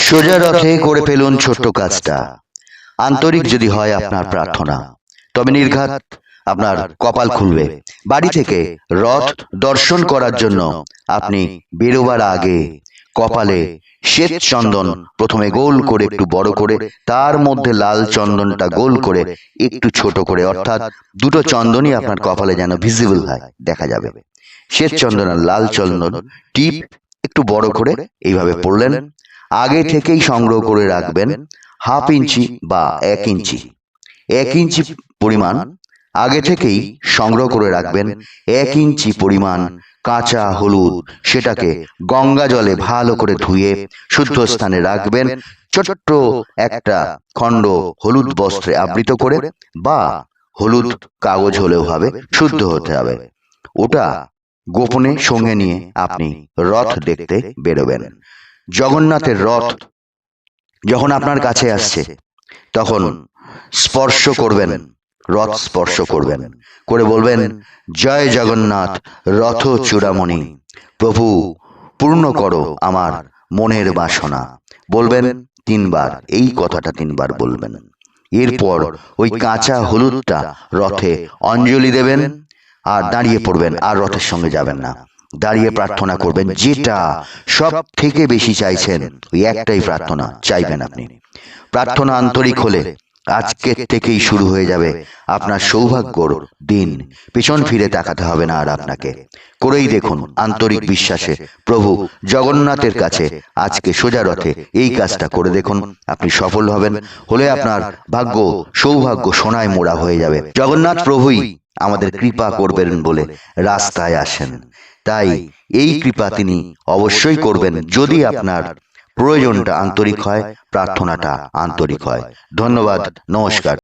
সোজা রথে করে ফেলুন ছোট্ট কাজটা। আন্তরিক যদি হয় আপনার প্রার্থনা, তবে নির্ঘাত আপনার কপাল খুলবে। বাড়ি থেকে রথ দর্শন করার জন্য আপনি বেরোবার আগে কপালে শ্বেত চন্দন প্রথমে গোল করে একটু বড় করে, তার মধ্যে লাল চন্দনটা গোল করে একটু ছোট করে, অর্থাৎ দুটো চন্দনই আপনার কপালে যেন ভিজিবল হয়, দেখা যাবে। শ্বেত চন্দন আর লাল চন্দন টিপ একটু বড় করে এইভাবে পড়লেন। আগে থেকেই সংগ্রহ করে রাখবেন হাফ ইঞ্চি বা 1 ইঞ্চি, 1 ইঞ্চি পরিমাণ আগে থেকেই সংগ্রহ করে রাখবেন। 1 ইঞ্চি পরিমাণ কাঁচা হলুদ, সেটাকে গঙ্গা জলে ভালো করে ধুয়ে শুদ্ধ স্থানে রাখবেন। ছোট্ট একটা খণ্ড হলুদ বস্ত্রে আবৃত করে, বা হলুদ কাগজ হলেও হবে, শুদ্ধ হতে হবে। ওটা গোপনে সঙ্গে নিয়ে আপনি রথ দেখতে বেরোবেন। জগন্নাথের রথ যখন আপনার কাছে আসছে, তখন স্পর্শ করবেন, রথ স্পর্শ করবেন, করে বলবেন, জয় জগন্নাথ রথ চূড়ামণি, প্রভু পূর্ণ করো আমার মনের বাসনা। বলবেন 3বার, এই কথাটা 3বার বলবেন। এরপর ওই কাঁচা হলুদটা রথে অঞ্জলি দেবেন আর দাঁড়িয়ে পড়বেন, আর রথের সঙ্গে যাবেন না। দাঁড়িয়ে প্রার্থনা করবেন, যেটা সব থেকে বেশি চাইছেন, ওই একটাই প্রার্থনা চাইবেন আপনি। প্রার্থনা আন্তরিক হলে আজকের থেকেই শুরু হয়ে যাবে আপনার সৌভাগ্যর দিন। পিছন ফিরে তাকাতে হবে না আর আপনাকে। করেই দেখুন আন্তরিক বিশ্বাসে প্রভু জগন্নাথের কাছে আজকে সোজা রথে এই কাজটা করে দেখুন, আপনি সফল হবেন। হলে আপনার ভাগ্য সৌভাগ্য সোনায় মোড়া হয়ে যাবে। জগন্নাথ প্রভুই আমাদের কৃপা করবেন বলে রাস্তায় আসেন, তাই এই কৃপা তিনি অবশ্যই করবেন যদি আপনার প্রয়োজনটা আন্তরিক হয়, প্রার্থনাটা আন্তরিক হয়। ধন্যবাদ, নমস্কার।